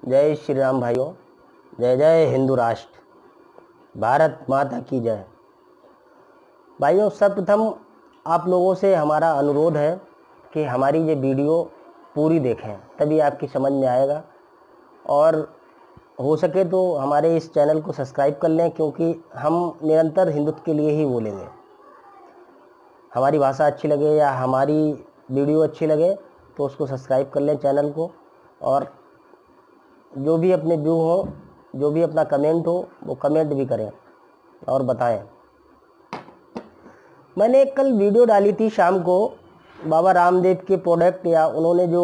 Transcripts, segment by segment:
जय श्री राम भाइयों। जय जय हिंदू राष्ट्र, भारत माता की जय। भाइयों, सर्वप्रथम आप लोगों से हमारा अनुरोध है कि हमारी ये वीडियो पूरी देखें, तभी आपकी समझ में आएगा। और हो सके तो हमारे इस चैनल को सब्सक्राइब कर लें, क्योंकि हम निरंतर हिंदुत्व के लिए ही बोलेंगे। हमारी भाषा अच्छी लगे या हमारी वीडियो अच्छी लगे तो उसको सब्सक्राइब कर लें चैनल को, और जो भी अपने व्यू हो, जो भी अपना कमेंट हो, वो कमेंट भी करें और बताएं। मैंने एक कल वीडियो डाली थी शाम को, बाबा रामदेव के प्रोडक्ट या उन्होंने जो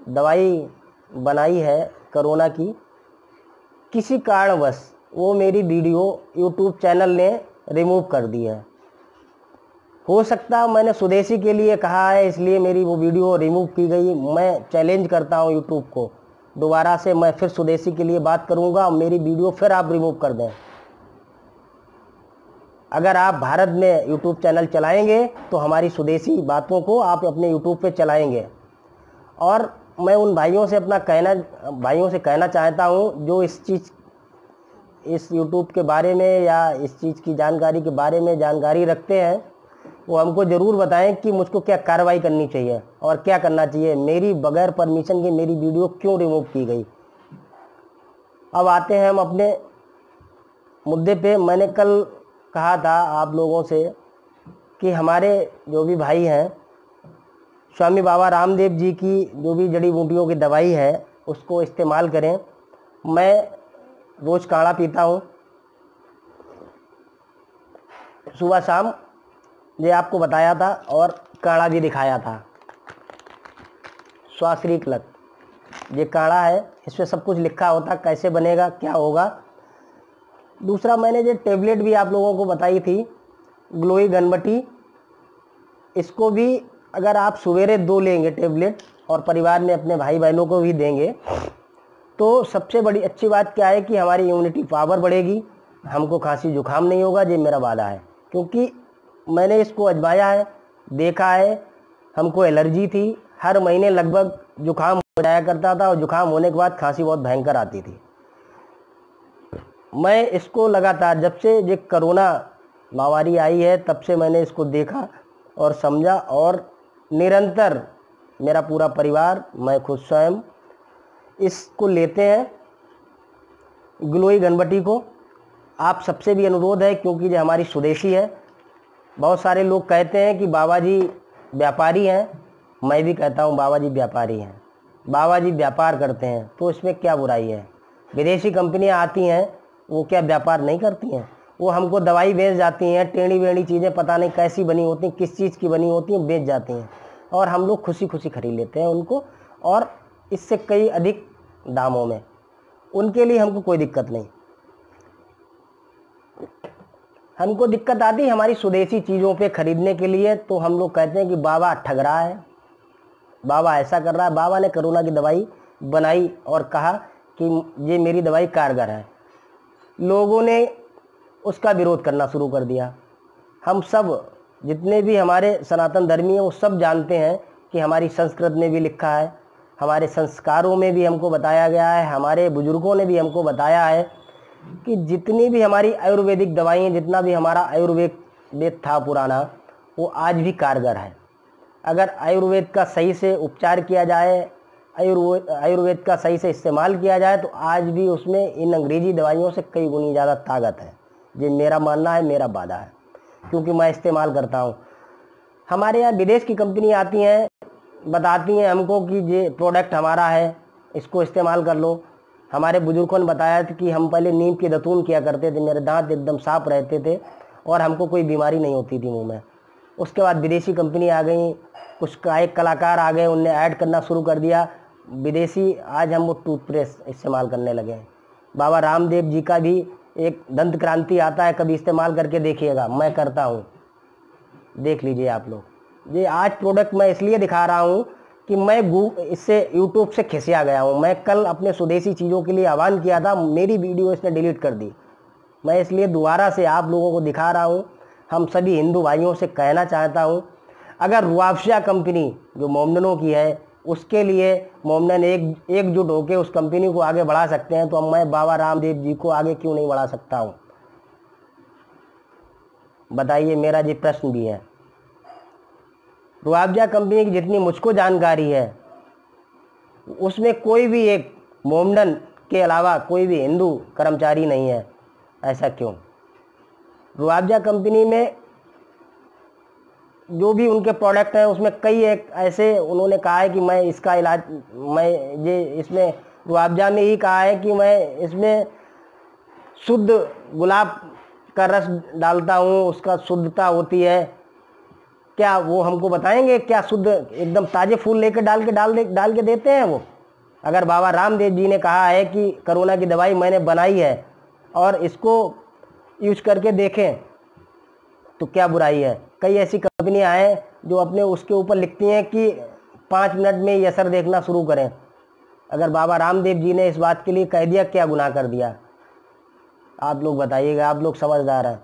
दवाई बनाई है कोरोना की, किसी कारणवश वो मेरी वीडियो यूट्यूब चैनल ने रिमूव कर दी है। हो सकता है मैंने स्वदेशी के लिए कहा है इसलिए मेरी वो वीडियो रिमूव की गई। मैं चैलेंज करता हूँ यूट्यूब को, दोबारा से मैं फिर स्वदेशी के लिए बात करूँगा, मेरी वीडियो फिर आप रिमूव कर दें। अगर आप भारत में यूट्यूब चैनल चलाएंगे तो हमारी स्वदेशी बातों को आप अपने यूट्यूब पे चलाएंगे। और मैं उन भाइयों से कहना चाहता हूँ जो इस यूट्यूब के बारे में या इस चीज़ की जानकारी के बारे में जानकारी रखते हैं, वो हमको ज़रूर बताएं कि मुझको क्या कार्रवाई करनी चाहिए और क्या करना चाहिए। मेरी बगैर परमिशन की मेरी वीडियो क्यों रिमूव की गई। अब आते हैं हम अपने मुद्दे पे। मैंने कल कहा था आप लोगों से कि हमारे जो भी भाई हैं, स्वामी बाबा रामदेव जी की जो भी जड़ी बूटियों की दवाई है उसको इस्तेमाल करें। मैं रोज़ काढ़ा पीता हूँ सुबह शाम, ये आपको बताया था और काढ़ा भी दिखाया था। स्वाश्री क्लक ये काढ़ा है, इसमें सब कुछ लिखा होता कैसे बनेगा, क्या होगा। दूसरा, मैंने ये टेबलेट भी आप लोगों को बताई थी, ग्लोई गणपति। इसको भी अगर आप सवेरे 2 लेंगे टेबलेट और परिवार में अपने भाई बहनों को भी देंगे तो सबसे बड़ी अच्छी बात क्या है कि हमारी इम्यूनिटी पावर बढ़ेगी, हमको खांसी जुकाम नहीं होगा। ये मेरा वादा है, क्योंकि मैंने इसको आजमाया है, देखा है। हमको एलर्जी थी, हर महीने लगभग जुकाम हो जाया करता था और जुकाम होने के बाद खांसी बहुत भयंकर आती थी। मैं इसको लगातार जब से ये कोरोना महामारी आई है तब से मैंने इसको देखा और समझा, और निरंतर मेरा पूरा परिवार, मैं खुद स्वयं इसको लेते हैं, ग्लोई गणपति को। आप सबसे भी अनुरोध है, क्योंकि ये हमारी स्वदेशी है। बहुत सारे लोग कहते हैं कि बाबा जी व्यापारी हैं, मैं भी कहता हूँ बाबा जी व्यापारी हैं। बाबा जी व्यापार करते हैं तो इसमें क्या बुराई है। विदेशी कंपनियाँ आती हैं, वो क्या व्यापार नहीं करती हैं? वो हमको दवाई बेच जाती हैं, टेढ़ी बेढ़ी चीज़ें पता नहीं कैसी बनी होती हैं, किस चीज़ की बनी होती हैं, बेच जाती हैं, और हम लोग खुशी खुशी खरीद लेते हैं उनको, और इससे कई अधिक दामों में। उनके लिए हमको कोई दिक्कत नहीं। हमको दिक्कत आती है हमारी स्वदेशी चीज़ों पे खरीदने के लिए, तो हम लोग कहते हैं कि बाबा ठग रहा है, बाबा ऐसा कर रहा है। बाबा ने कोरोना की दवाई बनाई और कहा कि ये मेरी दवाई कारगर है। लोगों ने उसका विरोध करना शुरू कर दिया। हम सब जितने भी हमारे सनातन धर्मी हैं वो सब जानते हैं कि हमारी संस्कृत में भी लिखा है, हमारे संस्कारों में भी हमको बताया गया है, हमारे बुजुर्गों ने भी हमको बताया है कि जितनी भी हमारी आयुर्वेदिक दवाइयाँ, जितना भी हमारा आयुर्वेद था पुराना, वो आज भी कारगर है। अगर आयुर्वेद का सही से उपचार किया जाए, आयुर्वेद का सही से इस्तेमाल किया जाए, तो आज भी उसमें इन अंग्रेजी दवाइयों से कई गुनी ज़्यादा ताकत है। ये मेरा मानना है, मेरा वादा है, क्योंकि मैं इस्तेमाल करता हूँ। हमारे यहाँ विदेश की कंपनी आती हैं, बताती हैं हमको कि ये प्रोडक्ट हमारा है, इसको इस्तेमाल कर लो। हमारे बुजुर्गों ने बताया था कि हम पहले नीम के दतून किया करते थे, मेरे दांत एकदम साफ रहते थे और हमको कोई बीमारी नहीं होती थी मुंह में। उसके बाद विदेशी कंपनी आ गई, कुछ एक कलाकार आ गए, उनने ऐड करना शुरू कर दिया विदेशी। आज हम वो टूथपेस्ट इस्तेमाल करने लगे हैं। बाबा रामदेव जी का भी एक दंत क्रांति आता है, कभी इस्तेमाल करके देखिएगा, मैं करता हूँ, देख लीजिए आप लोग। ये आज प्रोडक्ट मैं इसलिए दिखा रहा हूँ कि मैं इससे यूट्यूब से खिसिया गया हूँ। मैं कल अपने स्वदेशी चीज़ों के लिए आह्वान किया था, मेरी वीडियो इसने डिलीट कर दी। मैं इसलिए दोबारा से आप लोगों को दिखा रहा हूँ। हम सभी हिंदू भाइयों से कहना चाहता हूँ, अगर रुआफजा कंपनी जो मोमडनों की है उसके लिए मोमडन एकजुट होकर उस कंपनी को आगे बढ़ा सकते हैं, तो अब मैं बाबा रामदेव जी को आगे क्यों नहीं बढ़ा सकता हूँ? बताइए, मेरा ये प्रश्न भी है। रूह अफ़ज़ा कंपनी की जितनी मुझको जानकारी है, उसमें कोई भी एक मोमडन के अलावा कोई भी हिंदू कर्मचारी नहीं है। ऐसा क्यों? रूह अफ़ज़ा कंपनी में जो भी उनके प्रोडक्ट हैं, उसमें कई एक ऐसे उन्होंने कहा है कि मैं इसका इलाज, मैं ये इसमें रूह अफ़ज़ा में ही कहा है कि मैं इसमें शुद्ध गुलाब का रस डालता हूँ, उसका शुद्धता होती है। क्या वो हमको बताएंगे? क्या शुद्ध एकदम ताज़े फूल लेकर डाल के देते हैं वो? अगर बाबा रामदेव जी ने कहा है कि कोरोना की दवाई मैंने बनाई है और इसको यूज करके देखें, तो क्या बुराई है? कई ऐसी कंपनियां हैं जो अपने उसके ऊपर लिखती हैं कि 5 मिनट में ये असर देखना शुरू करें। अगर बाबा रामदेव जी ने इस बात के लिए कह दिया, क्या गुनाह कर दिया? आप लोग बताइएगा, आप लोग समझदार हैं।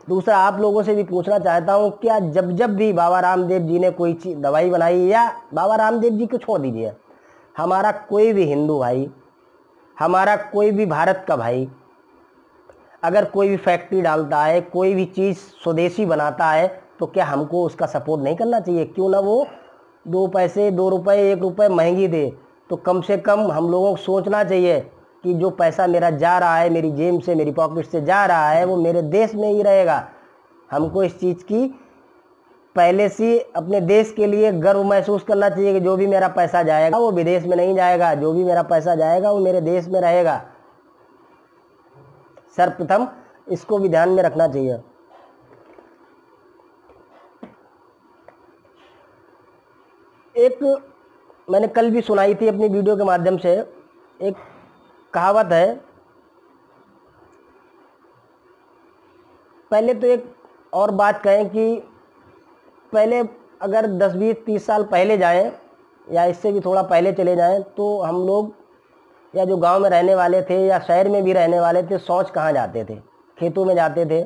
दूसरा, आप लोगों से भी पूछना चाहता हूँ, क्या जब भी बाबा रामदेव जी ने कोई चीज़ दवाई बनाई, या बाबा रामदेव जी को छोड़ दीजिए, हमारा कोई भी हिंदू भाई, हमारा कोई भी भारत का भाई अगर कोई भी फैक्ट्री डालता है, कोई भी चीज़ स्वदेशी बनाता है, तो क्या हमको उसका सपोर्ट नहीं करना चाहिए? क्यों ना वो 2 पैसे, 2 रुपये, 1 रुपये महंगी दे, तो कम से कम हम लोगों को सोचना चाहिए कि जो पैसा मेरा जा रहा है, मेरी जेब से, मेरी पॉकेट से जा रहा है, वो मेरे देश में ही रहेगा। हमको इस चीज़ की पहले से अपने देश के लिए गर्व महसूस करना चाहिए कि जो भी मेरा पैसा जाएगा वो विदेश में नहीं जाएगा, जो भी मेरा पैसा जाएगा वो मेरे देश में रहेगा। सर्वप्रथम इसको भी ध्यान में रखना चाहिए। एक मैंने कल भी सुनाई थी अपनी वीडियो के माध्यम से, एक कहावत है। पहले तो एक और बात कहें कि पहले अगर 10, 20, 30 साल पहले जाएं, या इससे भी थोड़ा पहले चले जाएं, तो हम लोग या जो गांव में रहने वाले थे या शहर में भी रहने वाले थे, शौच कहाँ जाते थे? खेतों में जाते थे।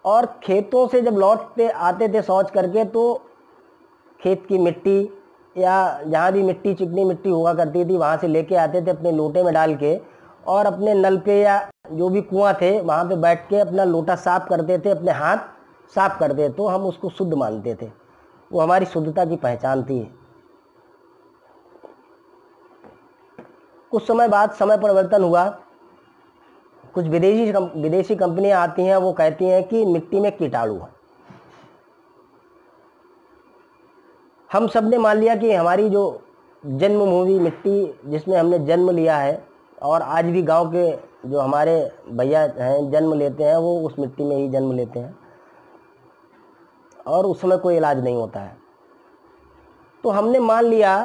और खेतों से जब लौटते आते थे शौच करके, तो खेत की मिट्टी या जहाँ भी मिट्टी, चिकनी मिट्टी हुआ करती थी, वहाँ से लेके आते थे अपने लोटे में डाल के, और अपने नल पे या जो भी कुआं थे वहाँ पे बैठ के अपना लोटा साफ करते थे, अपने हाथ साफ करते। तो हम उसको शुद्ध मानते थे, वो हमारी शुद्धता की पहचान थी। कुछ समय बाद समय परिवर्तन हुआ, कुछ विदेशी कंपनियां आती हैं, वो कहती हैं कि मिट्टी में कीटाणु है। हम सब ने मान लिया कि हमारी जो जन्मभूमि मिट्टी, जिसमें हमने जन्म लिया है, और आज भी गांव के जो हमारे भैया हैं जन्म लेते हैं, वो उस मिट्टी में ही जन्म लेते हैं, और उस समय कोई इलाज नहीं होता है। तो हमने मान लिया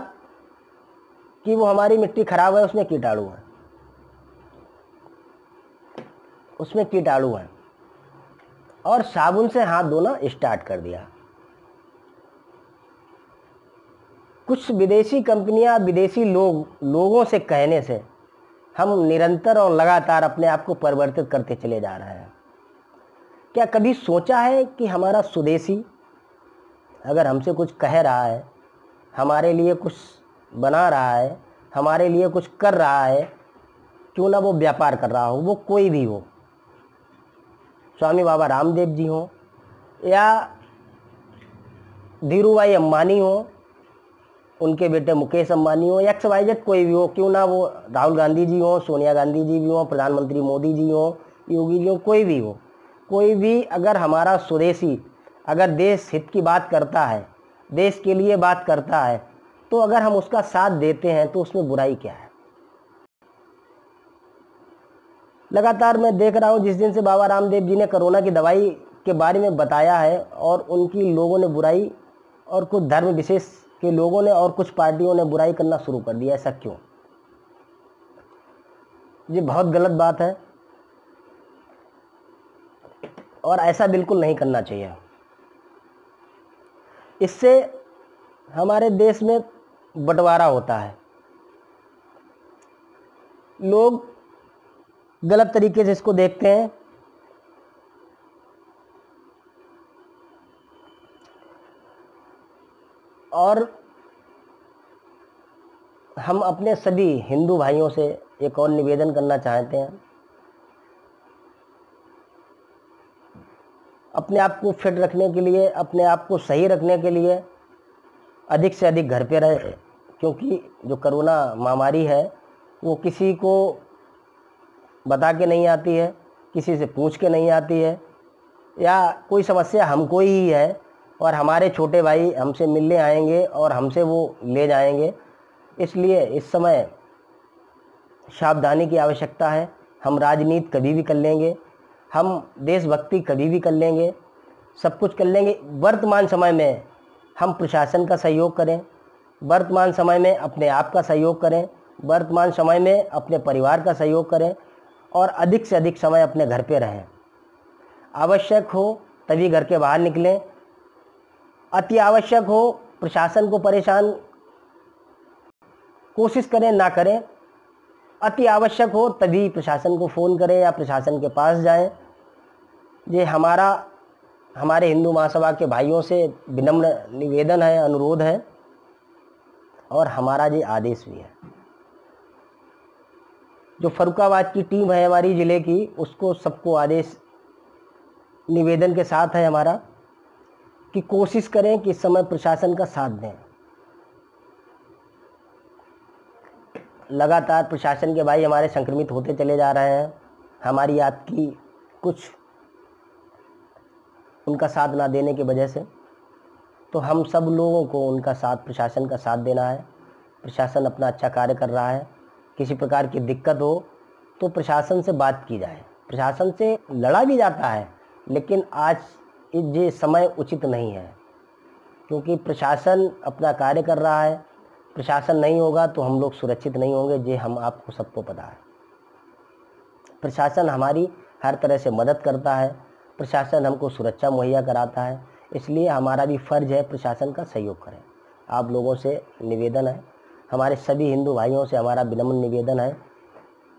कि वो हमारी मिट्टी खराब है, उसमें कीटाणु है, उसमें कीटाणु है, और साबुन से हाथ धोना स्टार्ट कर दिया। कुछ विदेशी कंपनियां, विदेशी लोगों से कहने से हम निरंतर और लगातार अपने आप को परिवर्तित करते चले जा रहे हैं। क्या कभी सोचा है कि हमारा स्वदेशी अगर हमसे कुछ कह रहा है, हमारे लिए कुछ बना रहा है, हमारे लिए कुछ कर रहा है, क्यों ना वो व्यापार कर रहा हो, वो कोई भी हो, स्वामी बाबा रामदेव जी हो या धीरूभाई अंबानी हो, उनके बेटे मुकेश अंबानी हो, XYZ कोई भी हो, क्यों ना वो राहुल गांधी जी हो, सोनिया गांधी जी भी हो, प्रधानमंत्री मोदी जी हो, योगी जी हो, कोई भी हो, कोई भी अगर हमारा स्वदेशी अगर देश हित की बात करता है, देश के लिए बात करता है, तो अगर हम उसका साथ देते हैं तो उसमें बुराई क्या है? लगातार मैं देख रहा हूँ, जिस दिन से बाबा रामदेव जी ने कोरोना की दवाई के बारे में बताया है, और उनकी लोगों ने बुराई, और कुछ धर्म विशेष के लोगों ने और कुछ पार्टियों ने बुराई करना शुरू कर दिया। ऐसा क्यों? ये बहुत गलत बात है, और ऐसा बिल्कुल नहीं करना चाहिए। इससे हमारे देश में बंटवारा होता है, लोग गलत तरीके से इसको देखते हैं। और हम अपने सभी हिंदू भाइयों से एक और निवेदन करना चाहते हैं, अपने आप को फिट रखने के लिए, अपने आप को सही रखने के लिए अधिक से अधिक घर पे रहे, क्योंकि जो कोरोना महामारी है वो किसी को बता के नहीं आती है, किसी से पूछ के नहीं आती है, या कोई समस्या हमको ही है और हमारे छोटे भाई हमसे मिलने आएंगे और हमसे वो ले जाएंगे। इसलिए इस समय सावधानी की आवश्यकता है। हम राजनीति कभी भी कर लेंगे, हम देशभक्ति कभी भी कर लेंगे, सब कुछ कर लेंगे। वर्तमान समय में हम प्रशासन का सहयोग करें, वर्तमान समय में अपने आप का सहयोग करें, वर्तमान समय में अपने परिवार का सहयोग करें और अधिक से अधिक समय अपने घर पे रहें। आवश्यक हो तभी घर के बाहर निकलें, अति आवश्यक हो प्रशासन को परेशान कोशिश करें ना करें, अति आवश्यक हो तभी प्रशासन को फ़ोन करें या प्रशासन के पास जाएं। ये हमारे हिंदू महासभा के भाइयों से विनम्र निवेदन है, अनुरोध है और हमारा ये आदेश भी है। जो फर्रुखाबाद की टीम है हमारी ज़िले की, उसको सबको आदेश निवेदन के साथ है हमारा कि कोशिश करें कि इस समय प्रशासन का साथ दें। लगातार प्रशासन के भाई हमारे संक्रमित होते चले जा रहे हैं, हमारी आपकी कुछ उनका साथ ना देने की वजह से। तो हम सब लोगों को उनका साथ, प्रशासन का साथ देना है। प्रशासन अपना अच्छा कार्य कर रहा है, किसी प्रकार की दिक्कत हो तो प्रशासन से बात की जाए। प्रशासन से लड़ा भी जाता है, लेकिन आज ये समय उचित नहीं है, क्योंकि प्रशासन अपना कार्य कर रहा है। प्रशासन नहीं होगा तो हम लोग सुरक्षित नहीं होंगे, ये हम आपको सबको पता है। प्रशासन हमारी हर तरह से मदद करता है, प्रशासन हमको सुरक्षा मुहैया कराता है, इसलिए हमारा भी फ़र्ज़ है प्रशासन का सहयोग करें। आप लोगों से निवेदन है, हमारे सभी हिंदू भाइयों से हमारा विनम्र निवेदन है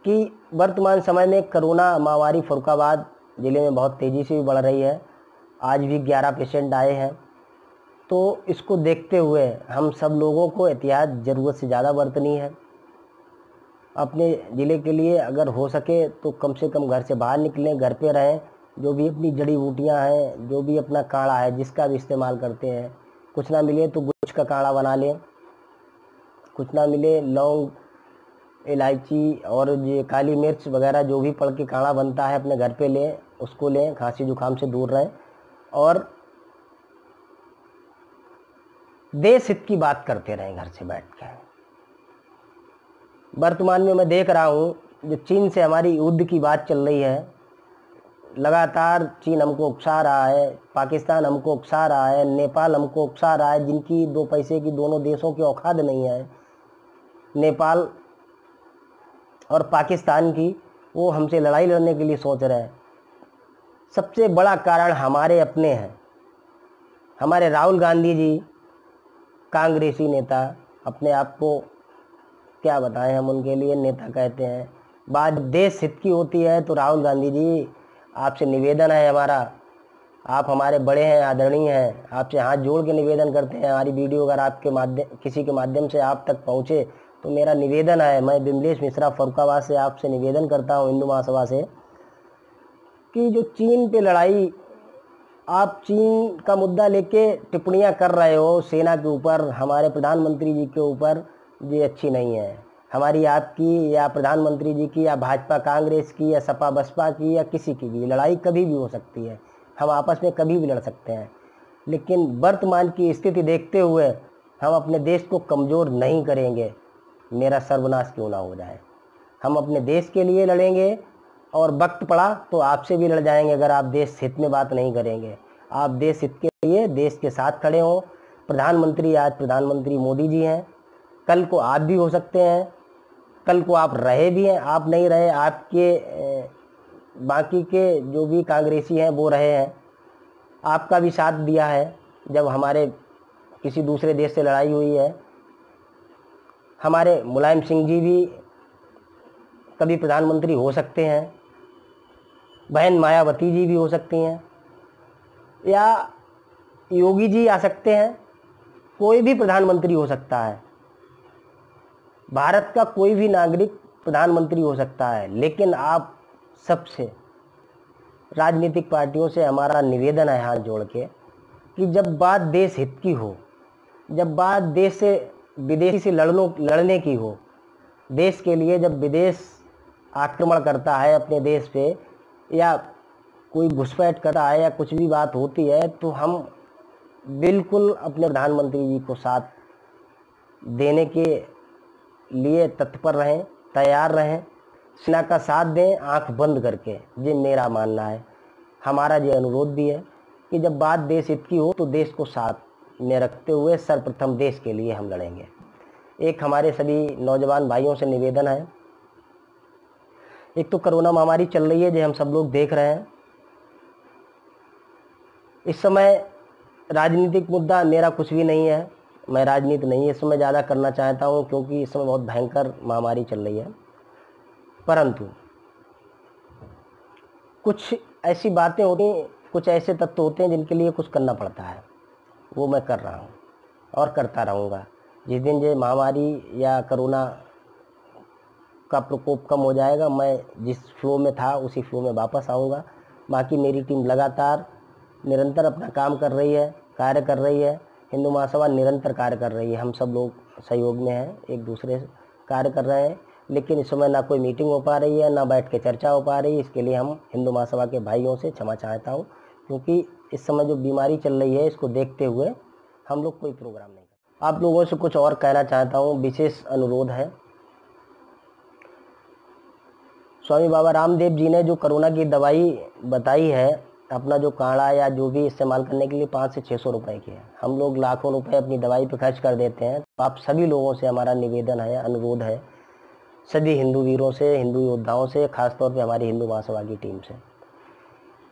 कि वर्तमान समय में कोरोना महामारी फर्रुखाबाद ज़िले में बहुत तेज़ी से भी बढ़ रही है। आज भी 11 पेशेंट आए हैं, तो इसको देखते हुए हम सब लोगों को एहतियात ज़रूरत से ज़्यादा बरतनी है। अपने ज़िले के लिए अगर हो सके तो कम से कम घर से बाहर निकलें, घर पे रहें। जो भी अपनी जड़ी बूटियाँ हैं, जो भी अपना काढ़ा है, जिसका भी इस्तेमाल करते हैं, कुछ ना मिले तो गुड़ का काढ़ा बना लें, कुछ ना मिले लौंग, इलायची और ये काली मिर्च वगैरह जो भी पड़ के काढ़ा बनता है अपने घर पे लें, उसको लें। खांसी जुकाम से दूर रहें और देश हित की बात करते रहें घर से बैठ के। वर्तमान में मैं देख रहा हूँ जो चीन से हमारी युद्ध की बात चल रही है, लगातार चीन हमको उकसा रहा है, पाकिस्तान हमको उकसा रहा है, नेपाल हमको उकसा रहा है, जिनकी दो पैसे की दोनों देशों की औकात नहीं है नेपाल और पाकिस्तान की, वो हमसे लड़ाई लड़ने के लिए सोच रहे हैं। सबसे बड़ा कारण हमारे अपने हैं। हमारे राहुल गांधी जी कांग्रेसी नेता, अपने आप को क्या बताएं, हम उनके लिए नेता कहते हैं। बात देश हित की होती है तो राहुल गांधी जी आपसे निवेदन है हमारा, आप हमारे बड़े हैं, आदरणीय हैं, आपसे हाथ जोड़ के निवेदन करते हैं। हमारी वीडियो अगर आपके माध्यम किसी के माध्यम से आप तक पहुँचे तो मेरा निवेदन है, मैं बिमलेश मिश्रा फर्रुखाबाद से आपसे निवेदन करता हूँ, हिंदू महासभा से, कि जो चीन पे लड़ाई, आप चीन का मुद्दा लेके टिप्पणियां कर रहे हो सेना के ऊपर, हमारे प्रधानमंत्री जी के ऊपर, ये अच्छी नहीं है। हमारी आपकी या प्रधानमंत्री जी की या भाजपा कांग्रेस की या सपा बसपा की या किसी की भी लड़ाई कभी भी हो सकती है, हम आपस में कभी भी लड़ सकते हैं, लेकिन वर्तमान की स्थिति देखते हुए हम अपने देश को कमज़ोर नहीं करेंगे, मेरा सर्वनाश क्यों ना हो जाए। हम अपने देश के लिए लड़ेंगे और वक्त पड़ा तो आपसे भी लड़ जाएंगे अगर आप देश हित में बात नहीं करेंगे। आप देश हित के लिए देश के साथ खड़े हो। प्रधानमंत्री आज प्रधानमंत्री मोदी जी हैं, कल को आप भी हो सकते हैं, कल को आप रहे भी हैं, आप नहीं रहे, आपके बाकी के जो भी कांग्रेसी हैं वो रहे हैं, आपका भी साथ दिया है जब हमारे किसी दूसरे देश से लड़ाई हुई है। हमारे मुलायम सिंह जी भी कभी प्रधानमंत्री हो सकते हैं, बहन मायावती जी भी हो सकती हैं, या योगी जी आ सकते हैं, कोई भी प्रधानमंत्री हो सकता है, भारत का कोई भी नागरिक प्रधानमंत्री हो सकता है, लेकिन आप सबसे राजनीतिक पार्टियों से हमारा निवेदन है हाथ जोड़ के कि जब बात देश हित की हो, जब बात देश से विदेशी से लड़ने की हो, देश के लिए जब विदेश आक्रमण करता है अपने देश पे या कोई घुसपैठ करता है या कुछ भी बात होती है, तो हम बिल्कुल अपने प्रधानमंत्री जी को साथ देने के लिए तत्पर रहें, तैयार रहें, सेना का साथ दें आंख बंद करके। ये मेरा मानना है, हमारा ये अनुरोध भी है कि जब बात देश हित की हो तो देश को साथ में रखते हुए सर्वप्रथम देश के लिए हम लड़ेंगे। एक हमारे सभी नौजवान भाइयों से निवेदन है, एक तो कोरोना महामारी चल रही है जो हम सब लोग देख रहे हैं। इस समय राजनीतिक मुद्दा मेरा कुछ भी नहीं है, मैं राजनीति नहीं इस समय ज़्यादा करना चाहता हूँ क्योंकि इस समय बहुत भयंकर महामारी चल रही है। परंतु कुछ ऐसी बातें होती हैं, कुछ ऐसे तत्व होते हैं जिनके लिए कुछ करना पड़ता है, वो मैं कर रहा हूँ और करता रहूँगा। जिस दिन ये महामारी या कोरोना का प्रकोप कम हो जाएगा, मैं जिस फ्लो में था उसी फ्लो में वापस आऊँगा। बाकी मेरी टीम लगातार निरंतर अपना काम कर रही है, कार्य कर रही है। हिंदू महासभा निरंतर कार्य कर रही है, हम सब लोग सहयोग में हैं, एक दूसरे से कार्य कर रहे हैं। लेकिन इस समय ना कोई मीटिंग हो पा रही है, ना बैठ के चर्चा हो पा रही है। इसके लिए हम हिंदू महासभा के भाइयों से क्षमा चाहता हूँ, क्योंकि इस समय जो बीमारी चल रही है इसको देखते हुए हम लोग कोई प्रोग्राम नहीं कर। आप लोगों से कुछ और कहना चाहता हूँ, विशेष अनुरोध है। स्वामी बाबा रामदेव जी ने जो कोरोना की दवाई बताई है, अपना जो काढ़ा या जो भी इस्तेमाल करने के लिए 500 से 600 रुपए की है, हम लोग लाखों रुपए अपनी दवाई पे खर्च कर देते हैं। तो आप सभी लोगों से हमारा निवेदन है, अनुरोध है, सभी हिंदू वीरों से, हिंदू योद्धाओं से, खासतौर पे हमारी हिंदू महासभा की टीम से,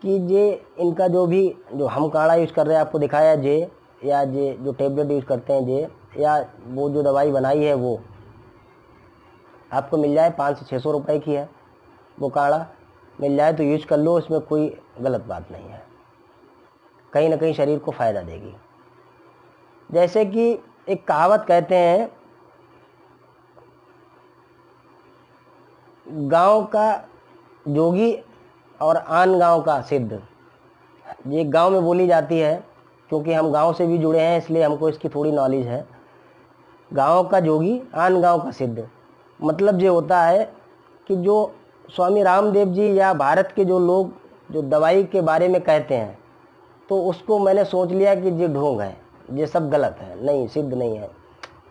कि ये इनका जो हम काढ़ा यूज़ कर रहे हैं आपको दिखाया जे, या जे जो टेबलेट यूज़ करते हैं जे, या वो जो दवाई बनाई है वो आपको मिल जाए 500 से 600 रुपए की है। वो काढ़ा मिल जाए तो यूज कर लो, इसमें कोई गलत बात नहीं है, कहीं ना कहीं शरीर को फ़ायदा देगी। जैसे कि एक कहावत कहते हैं, गांव का जोगी और आन गांव का सिद्ध। ये गांव में बोली जाती है क्योंकि हम गांव से भी जुड़े हैं, इसलिए हमको इसकी थोड़ी नॉलेज है। गांव का जोगी आन गांव का सिद्ध, मतलब ये होता है कि जो स्वामी रामदेव जी या भारत के जो लोग जो दवाई के बारे में कहते हैं, तो उसको मैंने सोच लिया कि ये ढोंग है, ये सब गलत है, नहीं, सिद्ध नहीं है,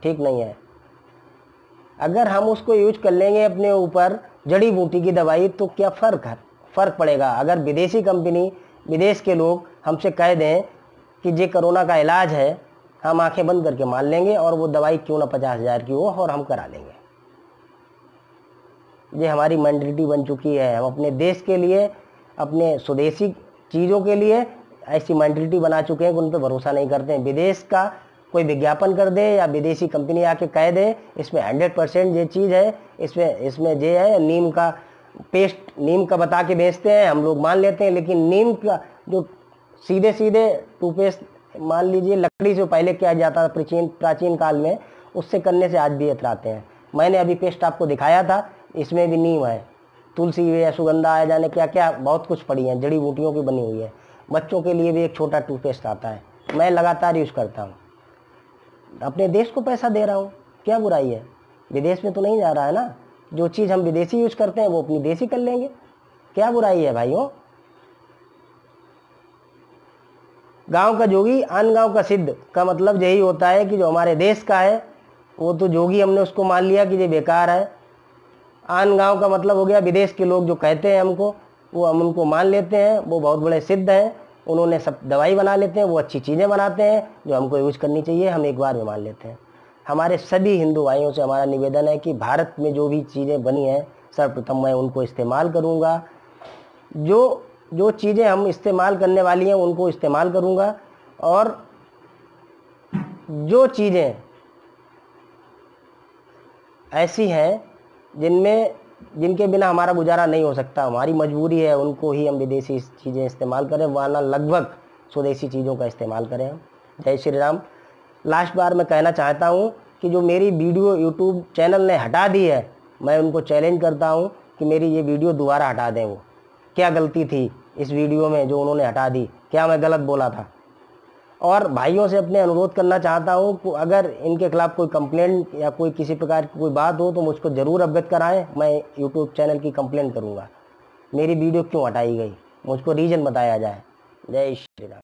ठीक नहीं है। अगर हम उसको यूज कर लेंगे अपने ऊपर जड़ी बूटी की दवाई, तो क्या फ़र्क पड़ेगा। अगर विदेशी कंपनी, विदेश के लोग हमसे कह दें कि ये कोरोना का इलाज है, हम आंखें बंद करके मान लेंगे, और वो दवाई क्यों ना 50,000 की हो और हम करा लेंगे। ये हमारी मेंटालिटी बन चुकी है। हम अपने देश के लिए, अपने स्वदेशी चीज़ों के लिए ऐसी मेंटालिटी बना चुके हैं कि उन पर भरोसा नहीं करते हैं। विदेश का कोई विज्ञापन कर दे या विदेशी कंपनी आके कह दे इसमें 100% ये चीज़ है, इसमें ये है, नीम का पेस्ट, नीम का बता के बेचते हैं, हम लोग मान लेते हैं। लेकिन नीम का जो सीधे टूथपेस्ट, मान लीजिए लकड़ी से पहले किया जाता था प्राचीन काल में, उससे करने से आज भी इतराते हैं। मैंने अभी पेस्ट आपको दिखाया था, इसमें भी नीम है, तुलसी है, सुगंधा है, जाने क्या क्या बहुत कुछ पड़ी है, जड़ी बूटियों की बनी हुई है। बच्चों के लिए भी एक छोटा टूथपेस्ट आता है, मैं लगातार यूज़ करता हूँ। अपने देश को पैसा दे रहा हूँ, क्या बुराई है, विदेश में तो नहीं जा रहा है ना। जो चीज़ हम विदेशी यूज़ करते हैं वो अपनी देशी कर लेंगे, क्या बुराई है भाइयों। गांव का जोगी आन गांव का सिद्ध का मतलब यही होता है कि जो हमारे देश का है वो तो जोगी, हमने उसको मान लिया कि ये बेकार है। आन गांव का मतलब हो गया विदेश के लोग जो कहते हैं हमको, वो हम उनको मान लेते हैं, वो बहुत बड़े सिद्ध हैं, उन्होंने सब दवाई बना लेते हैं, वो अच्छी चीज़ें बनाते हैं जो हमको यूज़ करनी चाहिए, हम एक बार में मान लेते हैं। हमारे सभी हिंदू भाइयों से हमारा निवेदन है कि भारत में जो भी चीज़ें बनी हैं, सर्वप्रथम मैं उनको इस्तेमाल करूँगा। जो चीज़ें हम इस्तेमाल करने वाली हैं उनको इस्तेमाल करूँगा, और जो चीज़ें ऐसी हैं जिनके बिना हमारा गुजारा नहीं हो सकता, हमारी मजबूरी है, उनको ही हम विदेशी चीज़ें इस्तेमाल करें, वरना लगभग स्वदेशी चीज़ों का इस्तेमाल करें। जय श्री राम। लास्ट बार मैं कहना चाहता हूँ कि जो मेरी वीडियो यूट्यूब चैनल ने हटा दी है, मैं उनको चैलेंज करता हूँ कि मेरी ये वीडियो दोबारा हटा दें। वो क्या गलती थी इस वीडियो में जो उन्होंने हटा दी, क्या मैं गलत बोला था? और भाइयों से अपने अनुरोध करना चाहता हूँ कि अगर इनके खिलाफ़ कोई कंप्लेंट या कोई किसी प्रकार की कोई बात हो तो मुझको ज़रूर अवगत कराएं। मैं यूट्यूब चैनल की कंप्लेंट करूँगा। मेरी वीडियो क्यों हटाई गई, मुझको रीज़न बताया जाए। जय श्री राम।